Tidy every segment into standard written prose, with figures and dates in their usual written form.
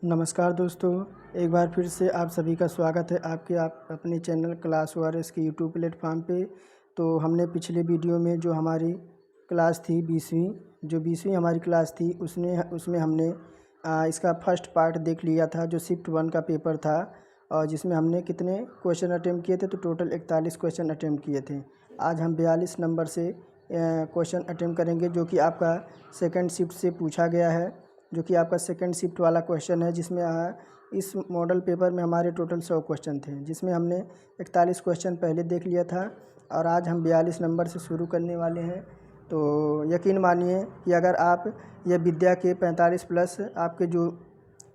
नमस्कार दोस्तों, एक बार फिर से आप सभी का स्वागत है आप अपने चैनल क्लास वारिस के यूट्यूब प्लेटफॉर्म पे। तो हमने पिछले वीडियो में जो हमारी क्लास थी 20वीं हमारी क्लास थी उसमें हमने इसका फर्स्ट पार्ट देख लिया था, जो शिफ्ट 1 का पेपर था और जिसमें हमने कितने क्वेश्चन अटैम्प्ट किए थे, तो टोटल 41 क्वेश्चन अटैम्प्ट किए थे। आज हम 42 नंबर से क्वेश्चन अटैम्प्ट करेंगे, जो कि आपका सेकंड शिफ्ट से पूछा गया है, जो कि आपका सेकंड शिफ्ट वाला क्वेश्चन है, जिसमें इस मॉडल पेपर में हमारे टोटल 100 क्वेश्चन थे, जिसमें हमने 41 क्वेश्चन पहले देख लिया था और आज हम 42 नंबर से शुरू करने वाले हैं। तो यकीन मानिए कि अगर आप ये विद्या के 45 प्लस आपके जो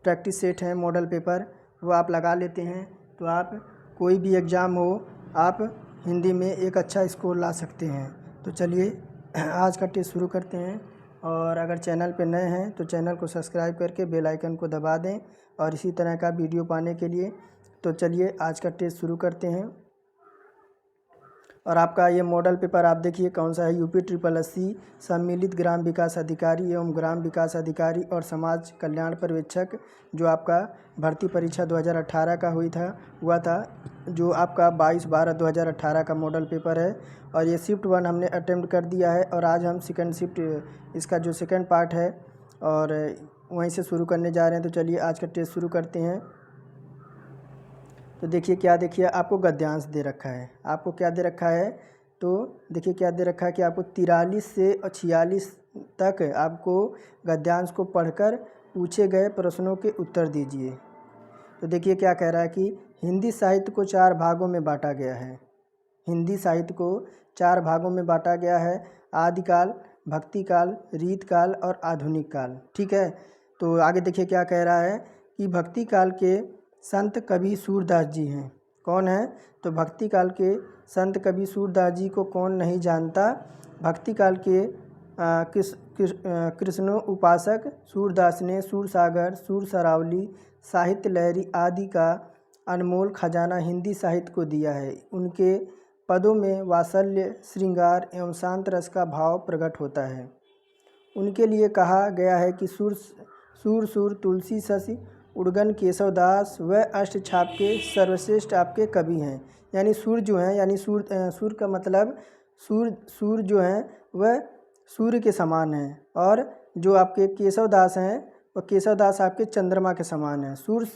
प्रैक्टिस सेट हैं मॉडल पेपर वो आप लगा लेते हैं, तो आप कोई भी एग्ज़ाम हो आप हिंदी में एक अच्छा स्कोर ला सकते हैं। तो चलिए आज का टेस्ट शुरू करते हैं। और अगर चैनल पर नए हैं तो चैनल को सब्सक्राइब करके बेल आइकन को दबा दें और इसी तरह का वीडियो पाने के लिए। तो चलिए आज का टेस्ट शुरू करते हैं। और आपका ये मॉडल पेपर आप देखिए कौन सा है, यूपी ट्रिपल एससी सम्मिलित ग्राम विकास अधिकारी एवं ग्राम विकास अधिकारी और समाज कल्याण पर्यवेक्षक, जो आपका भर्ती परीक्षा 2018 का हुआ था, जो आपका 22/12/2018 का मॉडल पेपर है। और ये शिफ्ट 1 हमने अटेम्प्ट कर दिया है और आज हम सेकंड शिफ्ट इसका जो सेकंड पार्ट है और वहीं से शुरू करने जा रहे हैं। तो चलिए आज का टेस्ट शुरू करते हैं। तो देखिए आपको गद्यांश दे रखा है। आपको क्या दे रखा है, तो देखिए क्या दे रखा है कि आपको 43 से 46 तक आपको गद्यांश को पढ़कर पूछे गए प्रश्नों के उत्तर दीजिए। तो देखिए क्या कह रहा है कि हिंदी साहित्य को 4 भागों में बांटा गया है। हिंदी साहित्य को 4 भागों में बांटा गया है: आदिकाल, भक्तिकाल, रीतकाल और आधुनिक काल। ठीक है, तो आगे देखिए क्या कह रहा है कि भक्ति काल के संत कवि सूरदास जी हैं। कौन है, तो भक्ति काल के संत कवि सूरदास जी को कौन नहीं जानता। भक्ति काल के कृष्णो उपासक सूरदास ने सूरसागर, सूर सरावली, साहित्य लहरी आदि का अनमोल खजाना हिंदी साहित्य को दिया है। उनके पदों में वात्सल्य, श्रृंगार एवं शांत रस का भाव प्रकट होता है। उनके लिए कहा गया है कि सूर तुलसी शशि उड़गन केशवदास व अष्टछाप के सर्वश्रेष्ठ आपके कवि हैं। यानी सूर जो हैं, यानी सूर का मतलब सूर जो हैं वह सूर्य के समान हैं, और जो आपके केशवदास हैं वह केशवदास आपके चंद्रमा के समान हैं। सूर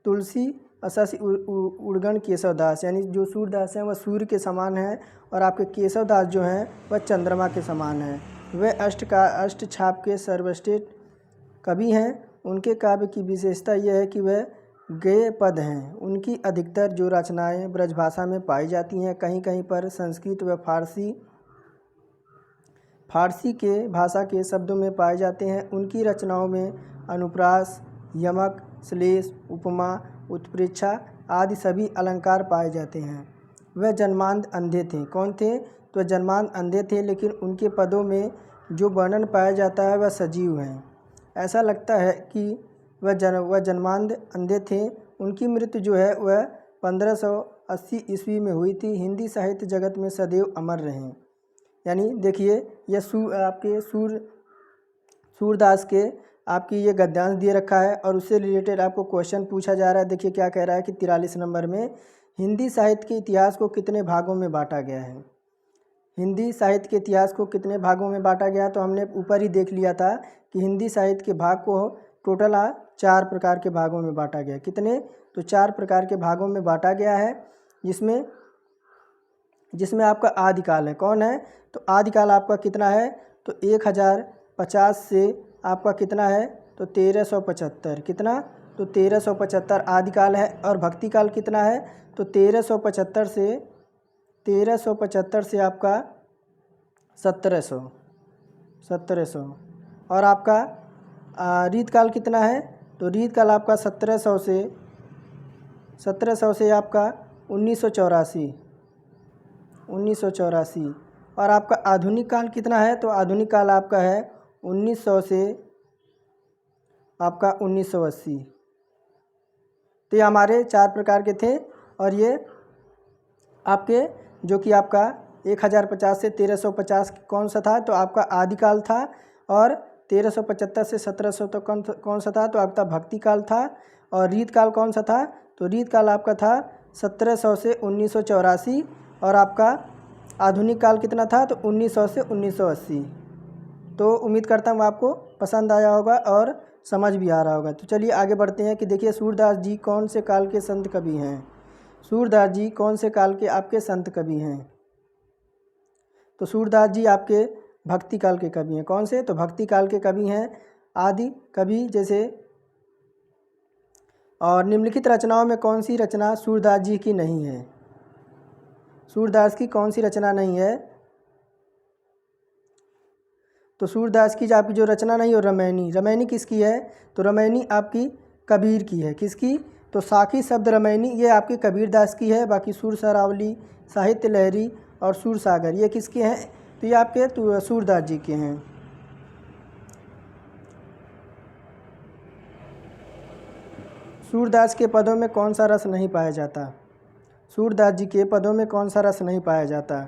तुलसी शशि उड़गन केशवदास, यानी जो सूरदास हैं वह सूर्य के समान हैं और आपके केशवदास जो हैं वह चंद्रमा के समान हैं। वह अष्टछाप के सर्वश्रेष्ठ कवि हैं। उनके काव्य की विशेषता यह है कि वह गेय पद हैं। उनकी अधिकतर जो रचनाएं ब्रजभाषा में पाई जाती हैं, कहीं कहीं पर संस्कृत व फारसी के भाषा के शब्दों में पाए जाते हैं। उनकी रचनाओं में अनुप्रास, यमक, श्लेष, उपमा, उत्प्रेक्षा आदि सभी अलंकार पाए जाते हैं। वह जन्मांध अंधे थे। कौन थे, तो जन्मांध अंधे थे, लेकिन उनके पदों में जो वर्णन पाया जाता है वह सजीव हैं। ऐसा लगता है कि वह जन्मांध अंधे थे। उनकी मृत्यु जो है वह 1580 ईस्वी में हुई थी। हिंदी साहित्य जगत में सदैव अमर रहें। यानी देखिए यह सूरदास के आपकी ये गद्यांश दिए रखा है और उससे रिलेटेड आपको क्वेश्चन पूछा जा रहा है। देखिए क्या कह रहा है कि 43 नंबर में हिंदी साहित्य के इतिहास को कितने भागों में बांटा गया है। हिंदी साहित्य के इतिहास को कितने भागों में बांटा गया, तो हमने ऊपर ही देख लिया था कि हिंदी साहित्य के भाग को टोटल 4 प्रकार के भागों में बांटा गया। कितने, तो 4 प्रकार के भागों में बांटा गया है, जिसमें आपका आदिकाल है। कौन है, तो आदिकाल आपका कितना है, तो 1050 से आपका कितना है, तो 1375। कितना, तो 1375 आदिकाल है। और भक्तिकाल कितना है, तो 1375 से आपका 1700। और आपका रीतकाल कितना है, तो रीतकाल आपका 1700 से आपका 1984। और आपका आधुनिक काल कितना है, तो आधुनिक काल आपका है 1900 से आपका 1980। तो ये हमारे 4 प्रकार के थे। और ये आपके जो कि आपका 1050 से 1350 कौन सा था, तो आपका आदिकाल था। और 1375 से 1700 तक कौन सा था? तो आपका भक्ति काल था। और रीत काल कौन सा था? तो रीत काल आपका था 1700 से 1984। और आपका आधुनिक काल कितना था? तो 1900 से 1980। तो उम्मीद करता हूँ आपको पसंद आया होगा और समझ भी आ रहा होगा। तो चलिए आगे बढ़ते हैं कि देखिए सूरदास जी कौन से काल के संत कवि हैं। सूरदास जी कौन से काल के आपके संत कवि हैं? तो सूरदास जी आपके भक्ति काल के कवि हैं। कौन से? तो भक्ति काल के कवि हैं, आदि कवि जैसे। और निम्नलिखित रचनाओं में कौन सी रचना सूरदास जी की नहीं है? सूरदास की कौन सी रचना नहीं है? तो सूरदास की जो आपकी जो रचना नहीं हो रामायणी। रामायणी किसकी है? तो रामायणी आपकी कबीर की है। किसकी? तो साखी शब्द रामायणी ये आपकी कबीर दास की है। बाकी सुर सरावली, साहित्य लहरी और सुर सागर ये किसके हैं? तो ये आपके सूरदास जी के हैं। सूरदास के पदों में कौन सा रस नहीं पाया जाता? सूरदास जी के पदों में कौन सा रस नहीं पाया जाता?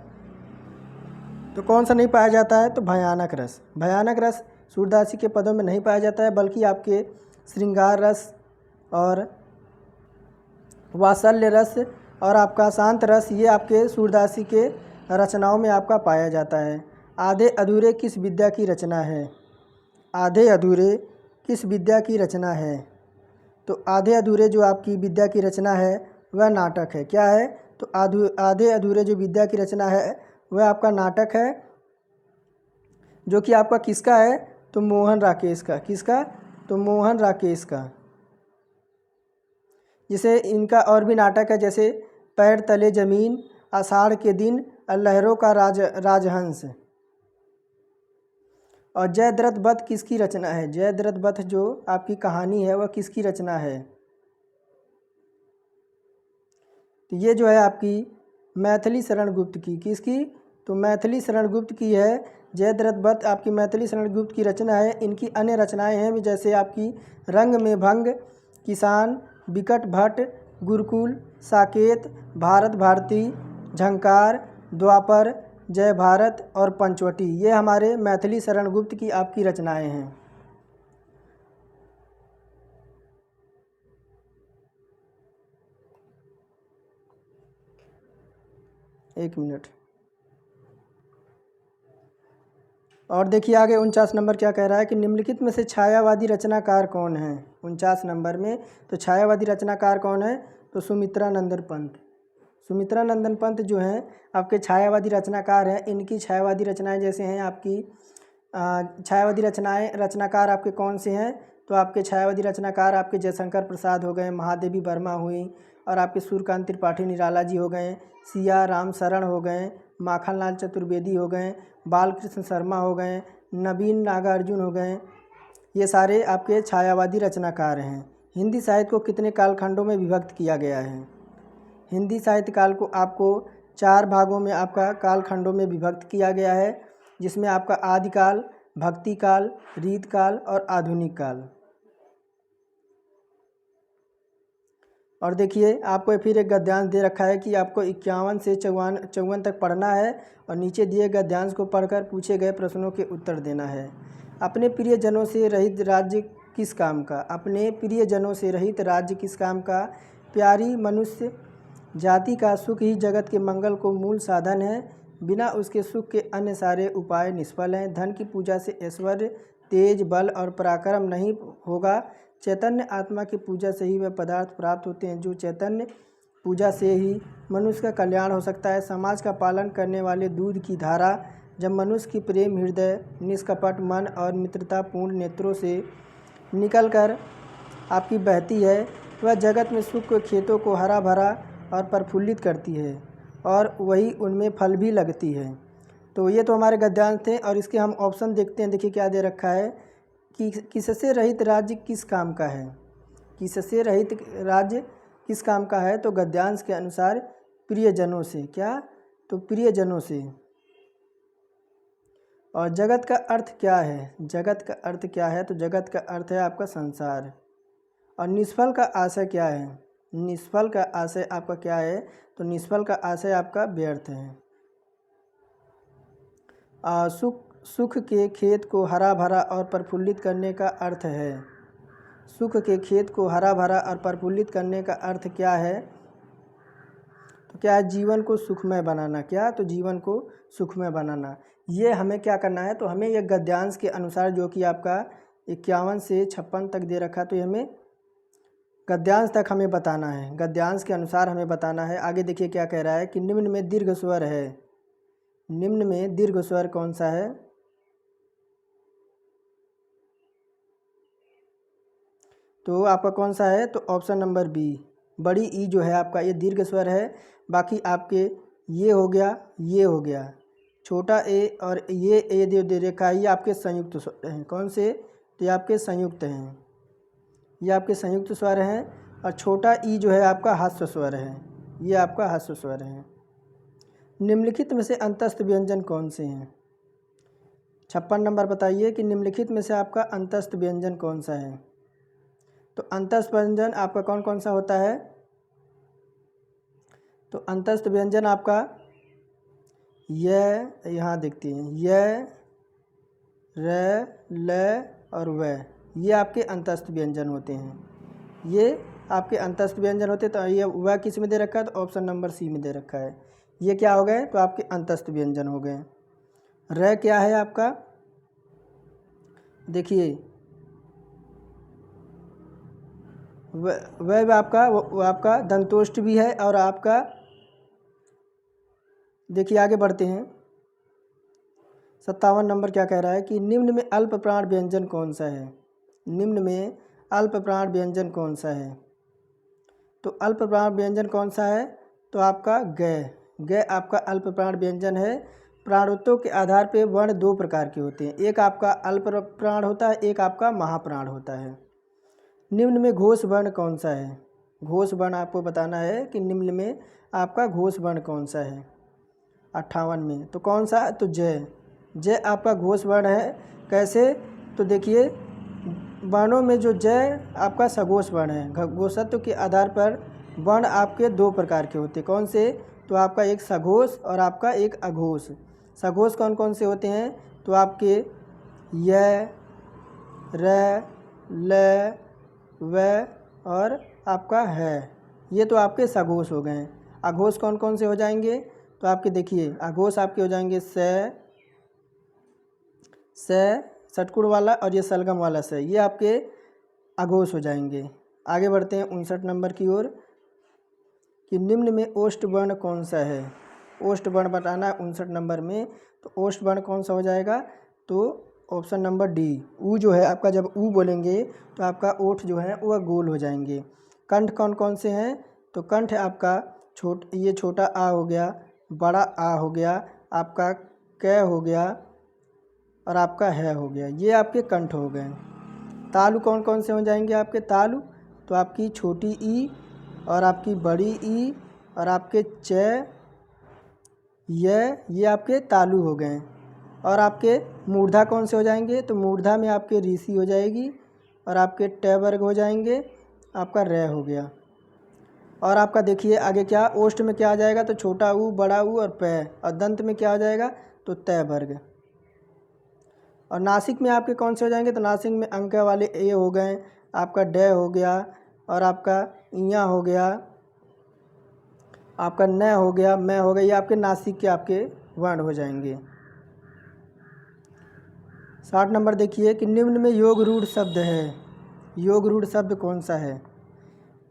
तो कौन सा नहीं पाया जाता है? तो भयानक रस। भयानक रस सूरदास जी के पदों में नहीं पाया जाता है, बल्कि आपके श्रृंगार रस और वात्सल्य रस और आपका शांत रस ये आपके सूरदास जी के रचनाओं में आपका पाया जाता है। आधे अधूरे किस विद्या की रचना है? आधे अधूरे किस विद्या की रचना है? तो आधे अधूरे जो आपकी विद्या की रचना है वह नाटक है। क्या है? तो आधे अधूरे जो विद्या की रचना है वह आपका नाटक है, जो कि आपका किसका है? तो मोहन राकेश का। किसका? तो मोहन राकेश का। जिसे इनका और भी नाटक है, जैसे पैर तले जमीन, आषाढ़ के दिन, लहरों का राजहंस। और जयद्रथ वध किसकी रचना है? जयद्रथ वध जो आपकी कहानी है वह किसकी रचना है? तो ये जो है आपकी मैथिली शरण गुप्त की। किसकी? तो मैथिली शरण गुप्त की है। जयद्रथ वध आपकी मैथिली शरण गुप्त की रचना है। इनकी अन्य रचनाएं हैं जैसे आपकी रंग में भंग, किसान, विकट भट्ट, गुरुकुल, साकेत, भारत भारती, झंकार, द्वापर, जय भारत और पंचवटी। ये हमारे मैथिली शरण गुप्त की आपकी रचनाएं हैं। एक मिनट। और देखिए आगे 49 नंबर क्या कह रहा है कि निम्नलिखित में से छायावादी रचनाकार कौन है? 49 नंबर में तो छायावादी रचनाकार कौन है? तो सुमित्रा नंदन पंत। सुमित्रा नंदन पंत जो हैं आपके छायावादी रचनाकार हैं। इनकी छायावादी रचनाएं जैसे हैं आपकी छायावादी रचनाकार आपके कौन से हैं? तो आपके छायावादी रचनाकार आपके जयशंकर प्रसाद हो गए, महादेवी वर्मा हुई, और आपके सूर्यकांत त्रिपाठी निराला जी हो गए, सिया राम शरण हो गए, माखनलाल चतुर्वेदी हो गए, बालकृष्ण शर्मा हो गए, नवीन नागार्जुन हो गए। ये सारे आपके छायावादी रचनाकार हैं। हिंदी साहित्य को कितने कालखंडों में विभक्त किया गया है? हिंदी साहित्य काल को आपको 4 भागों में आपका कालखंडों में विभक्त किया गया है, जिसमें आपका आदिकाल, भक्ति काल, रीत काल और आधुनिक काल। और देखिए आपको फिर एक गद्यांश दे रखा है कि आपको 51 से 54 तक पढ़ना है और नीचे दिए गद्यांश को पढ़कर पूछे गए प्रश्नों के उत्तर देना है। अपने प्रियजनों से रहित राज्य किस काम का? अपने प्रियजनों से रहित राज्य किस काम का? प्यारी मनुष्य जाति का सुख ही जगत के मंगल को मूल साधन है। बिना उसके सुख के अन्य सारे उपाय निष्फल हैं। धन की पूजा से ऐश्वर्य, तेज, बल और पराक्रम नहीं होगा। चैतन्य आत्मा की पूजा से ही वह पदार्थ प्राप्त होते हैं जो चैतन्य पूजा से ही मनुष्य का कल्याण हो सकता है। समाज का पालन करने वाले दूध की धारा जब मनुष्य की प्रेम हृदय, निष्कपट मन और मित्रतापूर्ण नेत्रों से निकलकर आपकी बहती है, वह जगत में सुख के खेतों को हरा भरा और प्रफुल्लित करती है और वही उनमें फल भी लगती है। तो ये तो हमारे गद्यांश थे और इसके हम ऑप्शन देखते हैं। देखिए क्या दे रखा है कि किससे रहित राज्य किस काम का है? किससे रहित राज्य किस काम का है? तो गद्यांश के अनुसार प्रियजनों से। क्या? तो प्रियजनों से। और जगत का अर्थ क्या है? जगत का अर्थ क्या है? तो जगत का अर्थ है आपका संसार। और निष्फल का आशय क्या है? निष्फल का आशय आपका क्या है? तो निष्फल का आशय आपका व्यर्थ है। सुख सुख के खेत को हरा भरा और प्रफुल्लित करने का अर्थ है। सुख के खेत को हरा भरा और प्रफुल्लित करने का अर्थ क्या है? तो क्या है? जीवन को सुखमय बनाना। क्या? तो जीवन को सुखमय बनाना। ये हमें क्या करना है? तो हमें ये गद्यांश के अनुसार, जो कि आपका 51 से 56 तक दे रखा, तो ये हमें गद्यांश तक हमें बताना है। गद्यांश के अनुसार हमें बताना है। आगे देखिए क्या कह रहा है कि निम्न में दीर्घ स्वर है। निम्न में दीर्घ स्वर कौन सा है? तो आपका कौन सा है? तो ऑप्शन नंबर बी, बड़ी ई जो है आपका, ये दीर्घ स्वर है। बाकी आपके ये हो गया, ये हो गया, छोटा ए और ये ए दे रखा है, ये आपके संयुक्त स्वर हैं। कौन से? तो ये आपके संयुक्त हैं, ये आपके संयुक्त स्वर हैं। और छोटा ई जो है आपका ह्रस्व स्वर है, ये आपका ह्रस्व स्वर है। निम्नलिखित में से अंतस्थ व्यंजन कौन से हैं? 56 नंबर बताइए कि निम्नलिखित में से आपका अंतस्थ व्यंजन कौन सा है? तो अंतस्थ व्यंजन आपका कौन कौन सा होता है? तो अंतस्थ व्यंजन आपका यह, यहाँ देखते हैं, यह, र, ल और व, ये आपके अंतस्थ व्यंजन होते हैं। ये आपके अंतस्थ व्यंजन होते हैं। तो ये व किस में दे रखा है? तो ऑप्शन नंबर सी में दे रखा है। ये क्या हो गए? तो आपके अंतस्थ व्यंजन हो गए। र क्या है आपका? देखिए वह आपका वो आपका दंतोष्ठ भी है। और आपका देखिए आगे बढ़ते हैं। 57 नंबर क्या कह रहा है कि निम्न में अल्प प्राण व्यंजन कौन सा है? निम्न में अल्प प्राण व्यंजन कौन सा है? तो अल्प प्राण व्यंजन कौन सा है? तो आपका ग, ग आपका अल्प प्राण व्यंजन है। प्राणोत्तों के आधार पे वर्ण दो प्रकार के होते हैं, एक आपका अल्प प्राण होता है, एक आपका महाप्राण होता है। निम्न में घोष वर्ण कौन सा है? घोष वर्ण आपको बताना है कि निम्न में आपका घोष वर्ण कौन सा है। 58 में तो कौन सा? तो जय, जय आपका घोष वर्ण है। कैसे? तो देखिए वर्णों में जो जय आपका सघोष वर्ण है। घोषत्व के आधार पर वर्ण आपके दो प्रकार के होते हैं। कौन से? तो आपका एक सघोष और आपका एक अघोष। सघोष कौन कौन से होते हैं? तो आपके य, र, ल, व और आपका है, ये तो आपके सघोष हो गए हैं। अघोष कौन कौन से हो जाएंगे? तो आपके देखिए अघोष आपके हो जाएंगे स, षटकुड़ वाला और ये सलगम वाला स, ये आपके अघोष हो जाएंगे। आगे बढ़ते हैं 59 नंबर की ओर कि निम्न में ओष्ठ वर्ण कौन सा है? ओष्ठ वर्ण बताना है 59 नंबर में। तो ओष्ठ वर्ण कौन सा हो जाएगा? तो ऑप्शन नंबर डी, ऊ जो है आपका, जब ऊ बोलेंगे तो आपका ओठ जो है वह गोल हो जाएंगे। कंठ कौन कौन से हैं? तो कंठ आपका ये छोटा आ हो गया, बड़ा आ हो गया, आपका क हो गया और आपका है हो गया, ये आपके कंठ हो गए। तालु कौन कौन से हो जाएंगे आपके? तालु तो आपकी छोटी ई और आपकी बड़ी ई और आपके च, ये आपके तालु हो गए। और आपके मूर्धा कौन से हो जाएंगे? तो मूर्धा में आपके ऋषि हो जाएगी और आपके ट वर्ग हो जाएंगे, आपका र हो गया। और आपका देखिए आगे क्या, ओष्ठ में क्या आ जाएगा? तो छोटा ऊ, बड़ा ऊ और प। और दंत में क्या हो जाएगा? तो त वर्ग। और नासिक में आपके कौन से हो जाएंगे? तो नासिक में अंक वाले ए हो गए, आपका ड हो गया और आपका इया हो गया, आपका न हो गया, मैं हो गया, ये आपके नासिक के आपके वर्ण हो जाएंगे। 60 नंबर देखिए कि निम्न में योग रूढ़ शब्द है। योग रूढ़ शब्द कौन सा है?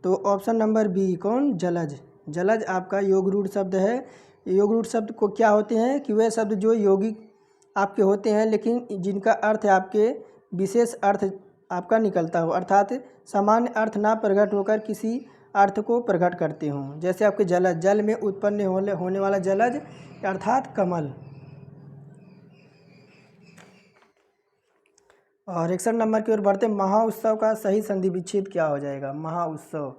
तो ऑप्शन नंबर बी, कौन? जलज। जलज आपका योग रूढ़ शब्द है। योग रूढ़ शब्द को क्या होते हैं कि वे शब्द जो यौगिक आपके होते हैं लेकिन जिनका अर्थ आपके विशेष अर्थ आपका निकलता हो, अर्थात सामान्य अर्थ ना प्रकट होकर किसी अर्थ को प्रकट करते हों। जैसे आपके जलज, जल में उत्पन्न होने वाला जलज अर्थात कमल। और 61 नंबर की ओर बढ़ते, महाउत्सव का सही संधि विच्छेद क्या हो जाएगा? महाउत्सव,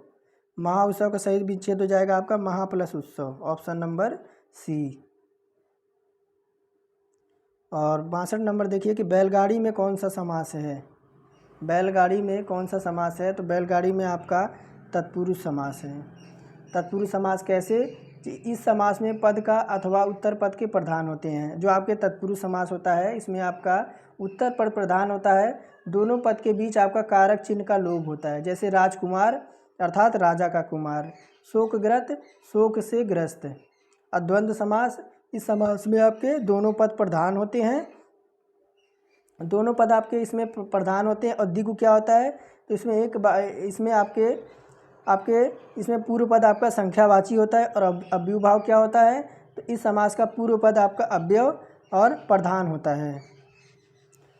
महाउत्सव का सही विच्छेद हो जाएगा आपका महा प्लस उत्सव, ऑप्शन नंबर सी। और 62 नंबर देखिए कि बैलगाड़ी में कौन सा समास है? बैलगाड़ी में कौन सा समास है? तो बैलगाड़ी में आपका तत्पुरुष समास है। तत्पुरुष समास कैसे? इस समास में पद का अथवा उत्तर पद के प्रधान होते हैं। जो आपके तत्पुरुष समास होता है इसमें आपका उत्तर पद प्रधान होता है, दोनों पद के बीच आपका कारक चिन्ह का लोप होता है। जैसे राजकुमार अर्थात राजा का कुमार, शोकग्रस्त शोक से ग्रस्त। द्वंद्व समास, इस समास में आपके दोनों पद प्रधान होते हैं, दोनों पद आपके इसमें प्रधान होते हैं। और द्विगु क्या होता है तो इसमें आपके इसमें पूर्व पद आपका संख्यावाची होता है और अव्ययभाव क्या होता है तो इस समास का पूर्व पद आपका अव्यय और प्रधान होता है।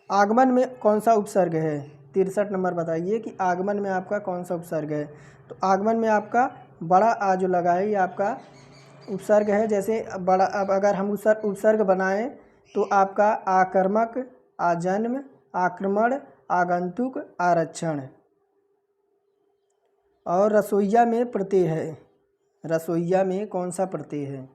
आगमन में कौन सा उपसर्ग है? 63 नंबर बताइए कि आगमन में आपका कौन सा उपसर्ग है। तो आगमन में आपका बड़ा आ जो लगा है ये आपका उपसर्ग है। जैसे बड़ा, अब अगर हम उपसर्ग बनाएं तो आपका आकर्मक, आजन्म, आक्रमण, आगंतुक, आरक्षण। और रसोइया में प्रत्यय है, रसोइया में कौन सा प्रत्यय है?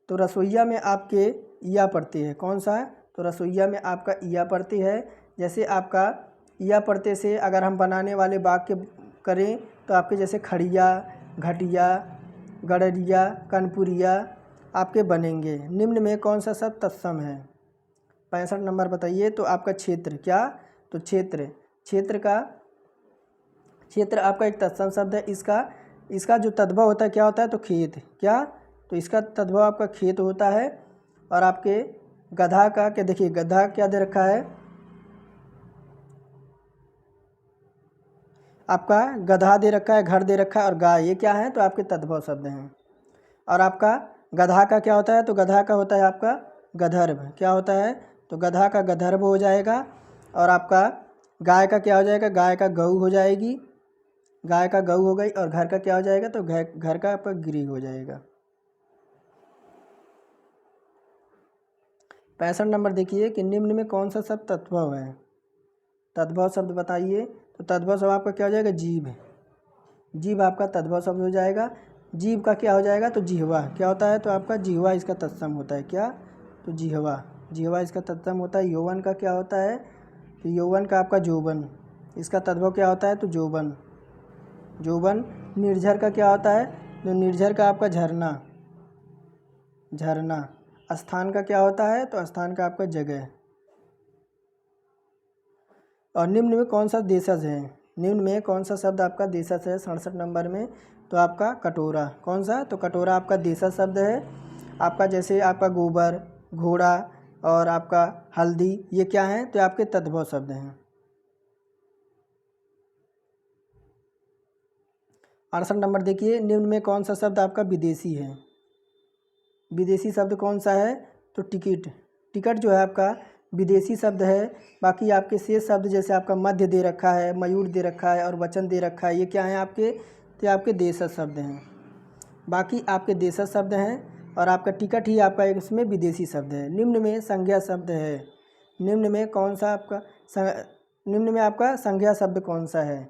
तो रसोइया में आपके या प्रत्यय है। कौन सा है? तो रसोइया में आपका या प्रत्यय है। जैसे आपका या प्रत्यय से अगर हम बनाने वाले वाक्य करें तो आपके जैसे खड़िया, घटिया, गड़रिया, कनपुरिया आपके बनेंगे। निम्न में कौन सा शब्द तत्सम है? 65 नंबर बताइए। तो आपका क्षेत्र, क्या? तो क्षेत्र आपका एक तत्सम शब्द है। इसका जो तद्भव होता है क्या होता है तो खेत, क्या? तो इसका तद्भव आपका खेत होता है। और आपके गधा का क्या, देखिए गधा क्या दे रखा है आपका, गधा दे रखा है, घर दे रखा है और गाय, ये क्या है तो आपके तद्भव शब्द हैं। और आपका गधा का क्या होता है तो गधा का होता है आपका गधर्व, क्या होता है तो गधा का गधर्व हो जाएगा। और आपका गाय का क्या हो जाएगा, गाय का गऊ हो जाएगी, गाय का गऊ हो गई। और घर का क्या हो जाएगा तो घर का आपका गिरी हो जाएगा। 65 नंबर देखिए कि निम्न में कौन सा शब्द तद्भव है? तद्भव शब्द बताइए। तो तद्भव शब्द आपका क्या हो जाएगा, जीभ, जीभ आपका तद्भव शब्द हो जाएगा। जीभ का क्या हो जाएगा तो जिह्वा, क्या होता है तो आपका जिह्वा इसका तत्सम होता है, क्या? तो जिह्वा, जिह्वा इसका तत्सम होता है। यौवन का क्या होता है तो यौवन का आपका जौवन, इसका तद्भव क्या होता है तो जौवन, जौवन। निर्झर का क्या होता है तो निर्झर का आपका झरना, झरना। स्थान का क्या होता है तो स्थान का आपका जगह। और निम्न में कौन सा देशज है? निम्न में कौन सा शब्द आपका देशज है 67 नंबर में? तो आपका कटोरा, कौन सा तो कटोरा आपका देशज शब्द है। आपका जैसे आपका गोबर, घोड़ा और आपका हल्दी, ये क्या है तो आपके तद्भव शब्द हैं। 68 नंबर देखिए, निम्न में कौन सा शब्द आपका विदेशी है? विदेशी शब्द कौन सा है तो टिकट, टिकट जो है आपका विदेशी शब्द है। बाकी आपके शेष शब्द जैसे आपका मध्य दे रखा है, मयूर दे रखा है और वचन दे रखा है, ये क्या है आपके तो आपके देशज शब्द हैं। बाकी आपके देशज शब्द हैं और आपका टिकट ही आपका एक इसमें विदेशी शब्द है। निम्न में संज्ञा शब्द है। निम्न में कौन सा आपका निम्न में आपका संज्ञा शब्द कौन सा है?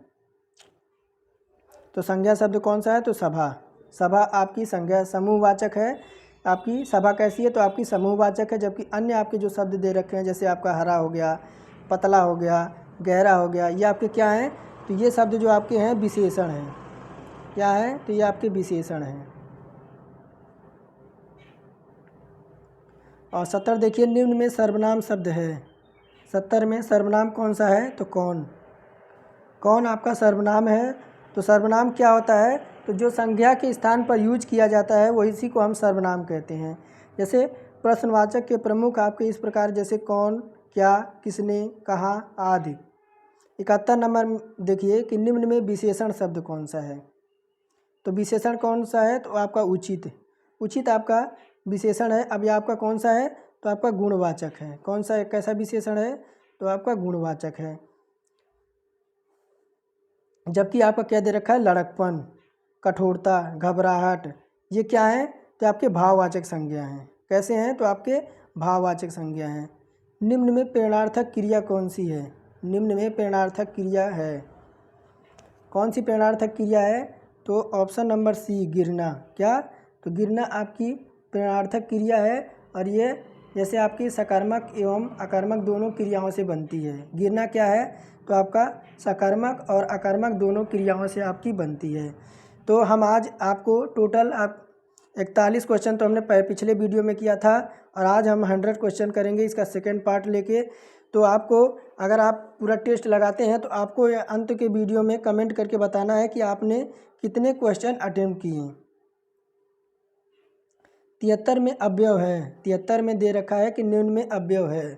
तो संज्ञा शब्द कौन सा है तो सभा, सभा आपकी संज्ञा समूहवाचक है। आपकी सभा कैसी है तो आपकी समूहवाचक है। जबकि अन्य आपके जो शब्द दे रखे हैं जैसे आपका हरा हो गया, पतला हो गया, गहरा हो गया, ये आपके क्या हैं तो ये शब्द जो आपके हैं विशेषण हैं, क्या है तो ये आपके विशेषण हैं। और 70 देखिए, निम्न में सर्वनाम शब्द है। 70 में सर्वनाम कौन सा है तो कौन, कौन आपका सर्वनाम है। तो सर्वनाम क्या होता है तो जो संज्ञा के स्थान पर यूज किया जाता है वही इसी को हम सर्वनाम कहते हैं। जैसे प्रश्नवाचक के प्रमुख आपके इस प्रकार जैसे कौन, क्या, किसने, कहाँ आदि। 71 नंबर देखिए कि निम्न में विशेषण शब्द कौन सा है। तो विशेषण कौन सा है तो आपका उचित, उचित आपका विशेषण है। अब यह आपका कौन सा है तो आपका गुणवाचक है। कौन सा कैसा विशेषण है तो आपका गुणवाचक है। जबकि आपका क्या दे रखा है लड़कपन, कठोरता, घबराहट, ये क्या है तो आपके भाववाचक संज्ञा हैं। कैसे हैं तो आपके भाववाचक संज्ञा हैं। निम्न में प्रेरणार्थक क्रिया कौन सी है? निम्न में प्रेरणार्थक क्रिया है, कौन सी प्रेरणार्थक क्रिया है तो ऑप्शन नंबर सी गिरना, क्या तो गिरना आपकी प्रेरणार्थक क्रिया है। और ये जैसे आपकी सकारात्मक एवं आक्रामक दोनों क्रियाओं से बनती है। गिरना क्या है तो आपका सकारात्मक और आक्रामक दोनों क्रियाओं से आपकी बनती है। तो हम आज आपको टोटल 41 क्वेश्चन तो हमने पिछले वीडियो में किया था और आज हम 100 क्वेश्चन करेंगे इसका सेकंड पार्ट लेके। तो आपको अगर आप पूरा टेस्ट लगाते हैं तो आपको अंत के वीडियो में कमेंट करके बताना है कि आपने कितने क्वेश्चन अटेम्प्ट किए। 73 में अवयव है, 73 में दे रखा है कि निम्न में अवयव है।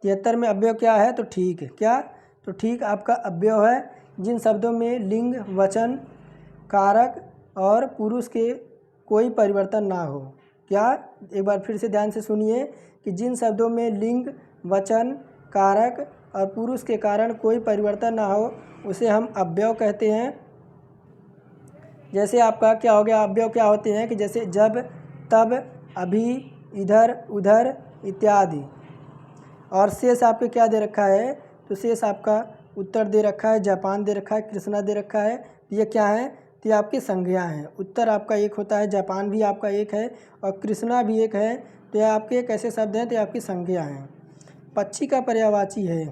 73 में अवयव क्या है? तो ठीक है, क्या? तो ठीक आपका अवयव है जिन शब्दों में लिंग, वचन, कारक और पुरुष के कोई परिवर्तन ना हो। क्या? एक बार फिर से ध्यान से सुनिए कि जिन शब्दों में लिंग, वचन, कारक और पुरुष के कारण कोई परिवर्तन ना हो उसे हम अवयव कहते हैं। जैसे आपका क्या हो गया, अवयव क्या होते हैं कि जैसे जब, तब, अभी, इधर, उधर इत्यादि। और शेष आपके क्या दे रखा है? तो शेष आपका उत्तर दे रखा है, जापान दे रखा है, कृष्णा दे रखा है। ये क्या है? तो ये आपकी संज्ञा हैं। उत्तर आपका एक होता है, जापान भी आपका एक है और कृष्णा भी एक है। तो यह आपके कैसे शब्द हैं? तो ये आपकी संज्ञा हैं। पक्षी का पर्यायवाची है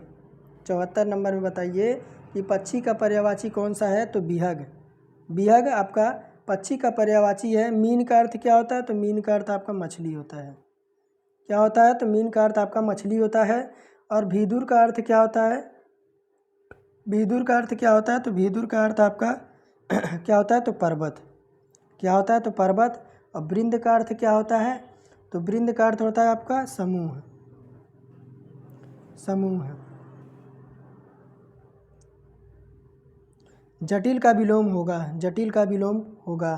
74 नंबर में। बताइए कि पक्षी का पर्यायवाची कौन सा है? तो बिहग। बिहग आपका पक्षी का पर्यायवाची है। मीन का अर्थ क्या होता है? तो मीन का अर्थ आपका मछली होता है। क्या होता है? तो मीन का अर्थ आपका मछली होता है। और भीदुर का अर्थ क्या होता है? भीदुर का अर्थ क्या होता है? तो भीदुर का अर्थ आपका क्या होता है? तो पर्वत। क्या होता है? तो पर्वत। और वृंद का अर्थ क्या होता है? तो वृंद का अर्थ होता है आपका समूह। समूह। जटिल का विलोम होगा, जटिल का विलोम होगा।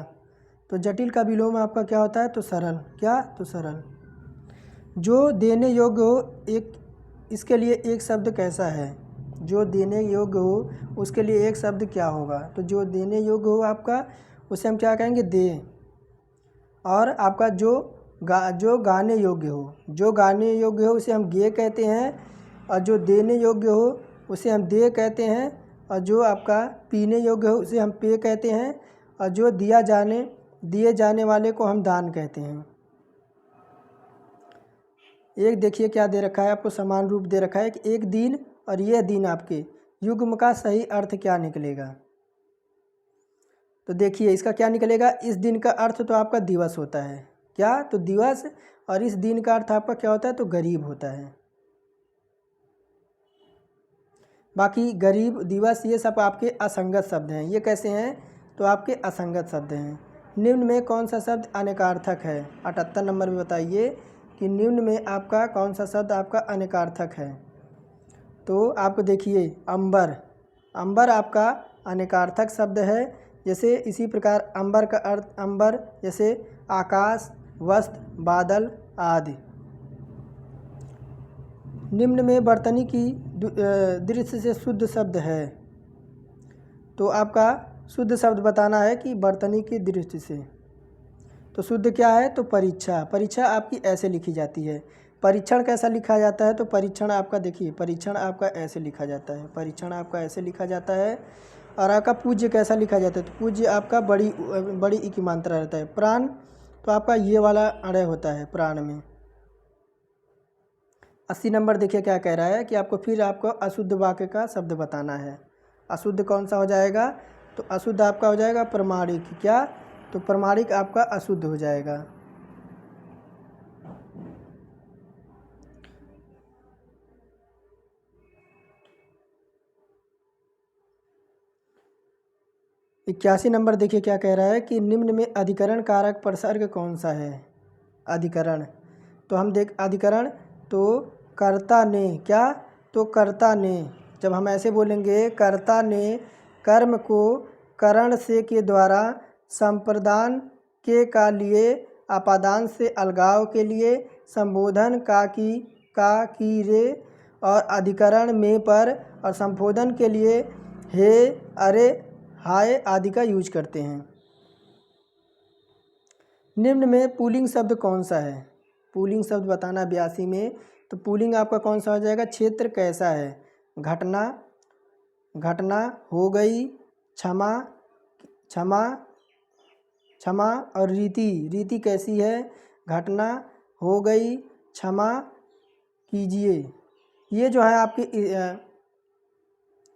तो जटिल का विलोम आपका क्या होता है? तो सरल। क्या? तो सरल। जो देने योग्य हो एक, इसके लिए एक शब्द कैसा है? जो देने योग्य हो उसके लिए एक शब्द क्या होगा? तो जो देने योग्य हो आपका उसे हम क्या कहेंगे? दे। और आपका जो गाने योग्य हो, जो गाने योग्य हो उसे हम गे कहते हैं। और जो देने योग्य हो उसे हम दे कहते हैं। और जो आपका पीने योग्य हो उसे हम पे कहते हैं। और जो दिए जाने वाले को हम दान कहते हैं। एक देखिए क्या दे रखा है आपको, समान रूप दे रखा है कि एक दिन और यह दिन आपके युग्म का सही अर्थ क्या निकलेगा? तो देखिए इसका क्या निकलेगा। इस दिन का अर्थ तो आपका दिवस होता है। क्या? तो दिवस। और इस दिन का अर्थ आपका क्या होता है? तो गरीब होता है। बाकी गरीब, दिवस ये सब आपके असंगत शब्द हैं। ये कैसे हैं? तो आपके असंगत शब्द हैं। निम्न में कौन सा शब्द अनेकार्थक है? 78 नंबर में बताइए कि निम्न में आपका कौन सा शब्द आपका अनेकार्थक है? तो आपको देखिए अंबर। अंबर आपका अनेकार्थक शब्द है। जैसे इसी प्रकार अंबर का अर्थ, अंबर जैसे आकाश, वस्त्र, बादल आदि। निम्न में वर्तनी की दृष्टि से शुद्ध शब्द है। तो आपका शुद्ध शब्द बताना है कि वर्तनी की दृष्टि से। तो शुद्ध क्या है? तो परीक्षा। परीक्षा आपकी ऐसे लिखी जाती है। परीक्षण कैसा लिखा जाता है? तो परीक्षण आपका देखिए, परीक्षण आपका ऐसे लिखा जाता है। परीक्षण आपका ऐसे लिखा जाता है। और आपका पूज्य कैसा लिखा जाता है? तो पूज्य आपका बड़ी ई की मात्रा रहता है। प्राण तो आपका ये वाला अड़य होता है प्राण में। 80 नंबर देखिए क्या कह रहा है कि आपको फिर आपको अशुद्ध वाक्य का शब्द बताना है। अशुद्ध कौन सा हो जाएगा? तो अशुद्ध आपका हो जाएगा प्रमाणिक। क्या? तो प्रमाणिक आपका अशुद्ध हो जाएगा। इक्यासी नंबर देखिए क्या कह रहा है कि निम्न में अधिकरण कारक प्रसर्ग कौन सा है? अधिकरण तो हम देख अधिकरण तो कर्ता ने। क्या? तो कर्ता ने। जब हम ऐसे बोलेंगे कर्ता ने कर्म को करण से के द्वारा संप्रदान के का लिए अपादान से अलगाव के लिए संबोधन का की रे और अधिकरण में पर और संबोधन के लिए हे, अरे, हाय आदि का यूज करते हैं। निम्न में पुल्लिंग शब्द कौन सा है? पुल्लिंग शब्द बताना 82 में। तो पुल्लिंग आपका कौन सा हो जाएगा? क्षेत्र कैसा है? घटना, घटना हो गई, क्षमा, क्षमा, क्षमा और रीति, रीति कैसी है? घटना हो गई, क्षमा कीजिए। ये जो है आपकी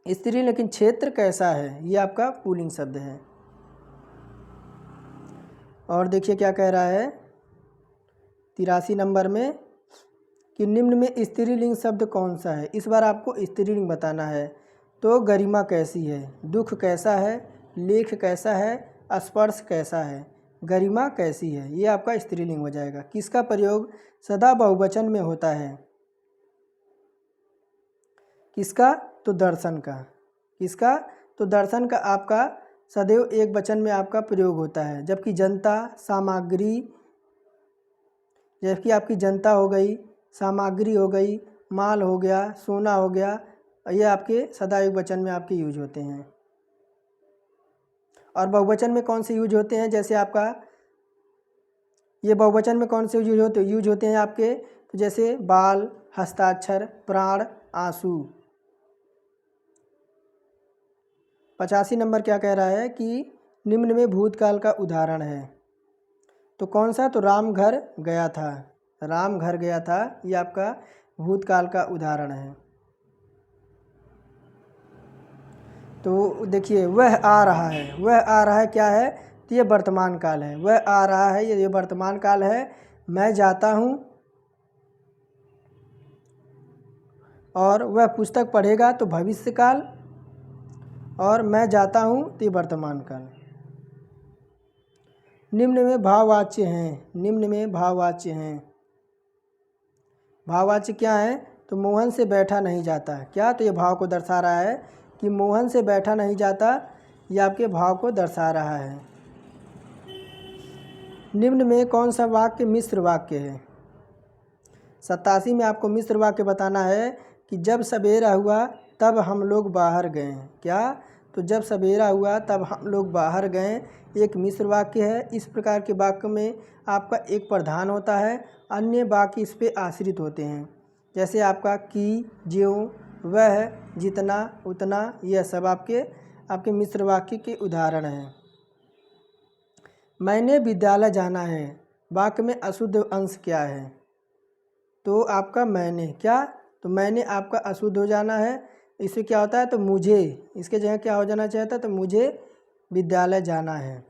स्त्री, लेकिन क्षेत्र कैसा है? ये आपका पुल्लिंग शब्द है। और देखिए क्या कह रहा है 83 नंबर में कि निम्न में स्त्रीलिंग शब्द कौन सा है। इस बार आपको स्त्रीलिंग बताना है। तो गरिमा कैसी है, दुख कैसा है, लेख कैसा है, स्पर्श कैसा है। गरिमा कैसी है ये आपका स्त्रीलिंग हो जाएगा। किसका प्रयोग सदा बहुवचन में होता है, किसका, तो दर्शन का। किसका, तो दर्शन का आपका सदैव एक वचन में आपका प्रयोग होता है। जबकि जनता, सामग्री, जबकि आपकी जनता हो गई, सामग्री हो गई, माल हो गया, सोना हो गया, ये आपके सदा एक वचन में आपके यूज होते हैं। और बहुवचन में कौन से यूज होते हैं, जैसे आपका ये बहुवचन में कौन से यूज होते हैं आपके, तो जैसे बाल, हस्ताक्षर, प्राण, आंसू। 85 नंबर क्या कह रहा है कि निम्न में भूतकाल का उदाहरण है। तो कौन सा, तो राम घर गया था। राम घर गया था ये आपका भूतकाल का उदाहरण है। तो देखिए वह आ रहा है, वह आ रहा है क्या है, तो ये वर्तमान काल है। वह आ रहा है ये वर्तमान काल है। मैं जाता हूँ, और वह पुस्तक पढ़ेगा तो भविष्य काल, और मैं जाता हूँ तो ये वर्तमान काल। निम्न में भाववाच्य हैं, निम्न में भाववाच्य हैं। भाववाच्य क्या है, तो मोहन से बैठा नहीं जाता। क्या, तो ये भाव को दर्शा रहा है कि मोहन से बैठा नहीं जाता, ये आपके भाव को दर्शा रहा है। निम्न में कौन सा वाक्य मिश्र वाक्य है। 87 में आपको मिश्र वाक्य बताना है कि जब सवेरा हुआ तब हम लोग बाहर गए। क्या, तो जब सवेरा हुआ तब हम लोग बाहर गए, एक मिश्र वाक्य है। इस प्रकार के वाक्य में आपका एक प्रधान होता है, अन्य वाक्य इस पे आश्रित होते हैं। जैसे आपका की, ज्यों, वह, जितना, उतना, यह सब आपके मिश्र वाक्य के उदाहरण हैं। मैंने विद्यालय जाना है, वाक्य में अशुद्ध अंश क्या है, तो आपका मैंने। क्या, तो मैंने आपका अशुद्ध हो जाना है। इससे क्या होता है, तो मुझे, इसके जगह क्या हो जाना चाहता है, तो मुझे विद्यालय जाना है।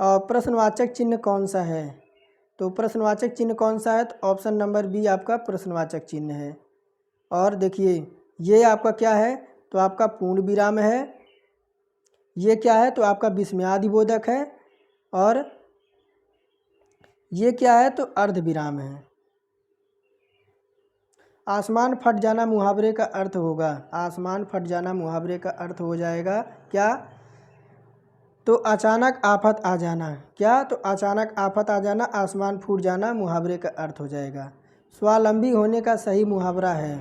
और प्रश्नवाचक चिन्ह कौन सा है, तो प्रश्नवाचक चिन्ह कौन सा है, तो ऑप्शन नंबर बी आपका प्रश्नवाचक चिन्ह है। और देखिए ये आपका क्या है, तो आपका पूर्ण विराम है। ये क्या है, तो आपका विस्मयादिबोधक है। और ये क्या है, तो अर्ध विराम है। आसमान फट जाना मुहावरे का अर्थ होगा, आसमान फट जाना मुहावरे का अर्थ हो जाएगा क्या, तो अचानक आफत आ जाना। क्या, तो अचानक आफत आ जाना, आसमान फूट जाना मुहावरे का अर्थ हो जाएगा। स्वावलंबी होने का सही मुहावरा है,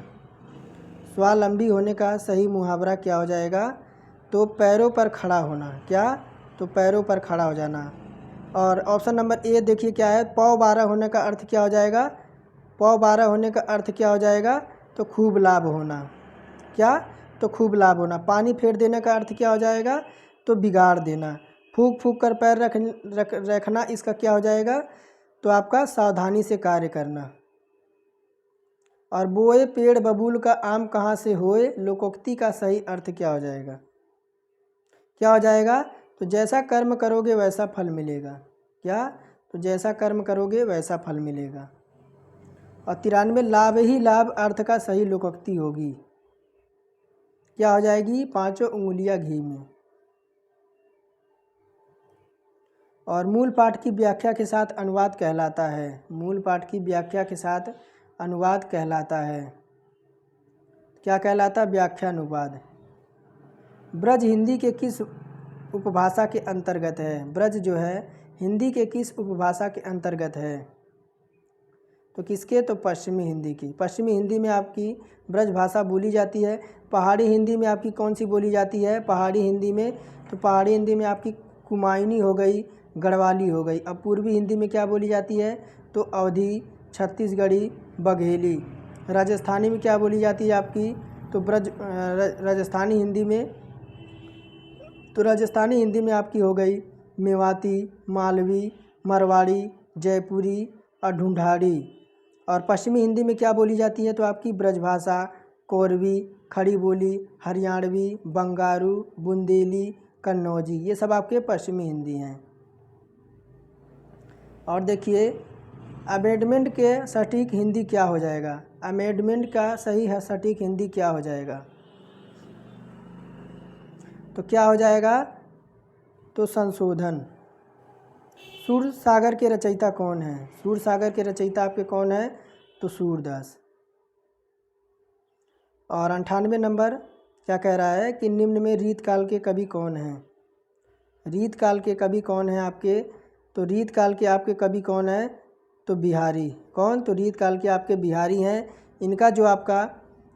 स्वावलंबी होने का सही मुहावरा क्या हो जाएगा, तो पैरों पर खड़ा होना। क्या, तो पैरों पर खड़ा हो जाना। और ऑप्शन नंबर ए देखिए क्या है, पौ 12 होने का अर्थ क्या हो जाएगा, पौ 12 होने का अर्थ क्या हो जाएगा, तो खूब लाभ होना। क्या, तो खूब लाभ होना। पानी फेर देने का अर्थ क्या हो जाएगा, तो बिगाड़ देना। फूंक फूंक कर पैर रखना, इसका क्या हो जाएगा, तो आपका सावधानी से कार्य करना। और बोए पेड़ बबूल का आम कहाँ से होए, लोकोक्ति का सही अर्थ क्या हो जाएगा, क्या हो जाएगा, तो जैसा कर्म करोगे वैसा फल मिलेगा। क्या, तो जैसा कर्म करोगे वैसा फल मिलेगा। और 93 लाभ ही लाभ अर्थ का सही लोकोक्ति होगी, क्या हो जाएगी, पांचों उंगलियां घी में। और मूल पाठ की व्याख्या के साथ अनुवाद कहलाता है, मूल पाठ की व्याख्या के साथ अनुवाद कहलाता है। क्या कहलाता है, व्याख्या अनुवाद। ब्रज हिंदी के किस उपभाषा के अंतर्गत है, ब्रज जो है हिंदी के किस उपभाषा के अंतर्गत है, तो किसके, तो पश्चिमी हिंदी की। पश्चिमी हिंदी में आपकी ब्रज भाषा बोली जाती है। पहाड़ी हिंदी में आपकी कौन सी बोली जाती है, पहाड़ी हिंदी में, तो पहाड़ी हिंदी में आपकी कुमायूनी हो गई, गढ़वाली हो गई। अब पूर्वी हिंदी में क्या बोली जाती है, तो अवधी, छत्तीसगढ़ी, बघेली। राजस्थानी में क्या बोली जाती है आपकी, तो राजस्थानी हिंदी में, तो राजस्थानी हिंदी में आपकी हो गई मेवाती, मालवी, मरवाड़ी, जयपुरी और ढूंढाड़ी। और पश्चिमी हिंदी में क्या बोली जाती है, तो आपकी ब्रजभाषा, कोरवी, खड़ी बोली, हरियाणवी, बंगारू, बुंदेली, कन्नौजी, ये सब आपके पश्चिमी हिंदी हैं। और देखिए अमेंडमेंट के सटीक हिंदी क्या हो जाएगा, अमेंडमेंट का सही है सटीक हिंदी क्या हो जाएगा, तो क्या हो जाएगा, तो संशोधन। सूरसागर के रचयिता कौन है, सूरसागर के रचयिता आपके कौन है, तो सूरदास। और 98 नंबर क्या कह रहा है कि निम्न में रीतकाल के कवि कौन हैं, रीतकाल के कवि कौन हैं आपके, तो रीतकाल के आपके कवि कौन है, तो बिहारी। कौन, तो रीतकाल के आपके बिहारी हैं। इनका जो आपका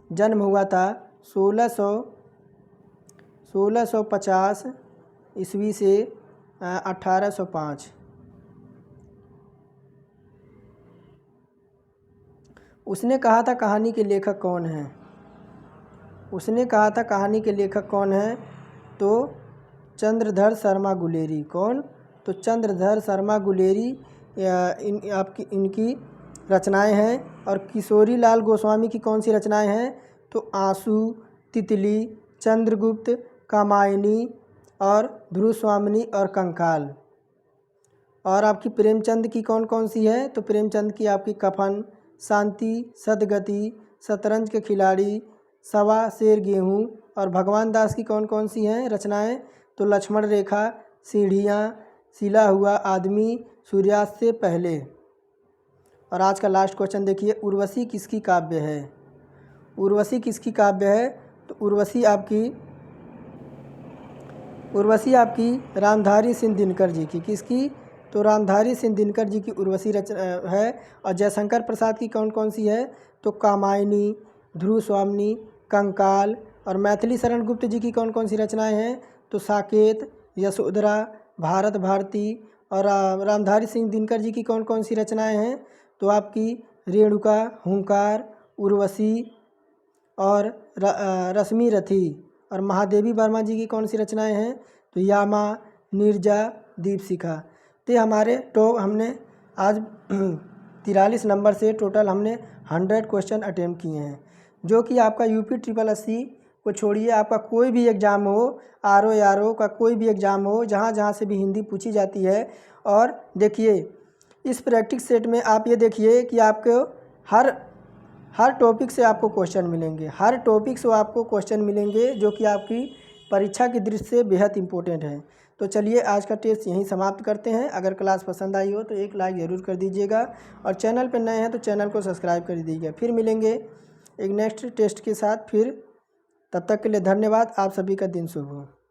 जन्म हुआ था 1650 ईस्वी से 1805। उसने कहा था कहानी के लेखक कौन हैं, उसने कहा था कहानी के लेखक कौन हैं, तो चंद्रधर शर्मा गुलेरी। कौन, तो चंद्रधर शर्मा गुलेरी इनकी रचनाएं हैं। और किशोरी लाल गोस्वामी की कौन सी रचनाएं हैं, तो आंसू, तितली, चंद्रगुप्त, कामायनी और ध्रुवस्वामिनी और कंकाल। और आपकी प्रेमचंद की कौन कौन सी है, तो प्रेमचंद की आपकी कफन, शांति, सदगति, शतरंज के खिलाड़ी, सवा शेर गेहूँ। और भगवान दास की कौन कौन सी हैं रचनाएं, तो लक्ष्मण रेखा, सीढ़ियाँ, सिला हुआ आदमी, सूर्यास्त से पहले। और आज का लास्ट क्वेश्चन देखिए, उर्वशी किसकी काव्य है, उर्वशी किसकी काव्य है, तो उर्वशी आपकी रामधारी सिंह दिनकर जी की। किसकी, तो रामधारी सिंह दिनकर जी की उर्वशी रचना है। और जयशंकर प्रसाद की कौन कौन सी है, तो कामायनी, ध्रुवस्वामिनी, कंकाल। और मैथिली शरण गुप्त जी की कौन कौन सी रचनाएं हैं, तो साकेत, यशोधरा, भारत भारती। और रामधारी सिंह दिनकर जी की कौन कौन सी रचनाएं हैं, तो आपकी रेणुका, हुंकार, उर्वशी और रश्मि रथी। और महादेवी वर्मा जी की कौन सी रचनाएं हैं, तो यामा, नीरजा, दीपशिखा। तो हमारे हमने आज 43 नंबर से टोटल हमने 100 क्वेश्चन अटेम्प्ट किए हैं, जो कि आपका यूपी 80 को छोड़िए आपका कोई भी एग्ज़ाम हो, RO का कोई भी एग्ज़ाम हो, जहाँ से भी हिंदी पूछी जाती है। और देखिए इस प्रैक्टिस सेट में आप ये देखिए कि आपको हर टॉपिक से आपको क्वेश्चन मिलेंगे, हर टॉपिक से आपको क्वेश्चन मिलेंगे, जो कि आपकी परीक्षा की दृष्टि से बेहद इम्पोर्टेंट है। तो चलिए आज का टेस्ट यहीं समाप्त करते हैं। अगर क्लास पसंद आई हो तो एक लाइक ज़रूर कर दीजिएगा, और चैनल पर नए हैं तो चैनल को सब्सक्राइब कर दीजिएगा। फिर मिलेंगे एक नेक्स्ट टेस्ट के साथ, फिर तब तक के लिए धन्यवाद। आप सभी का दिन शुभ हो।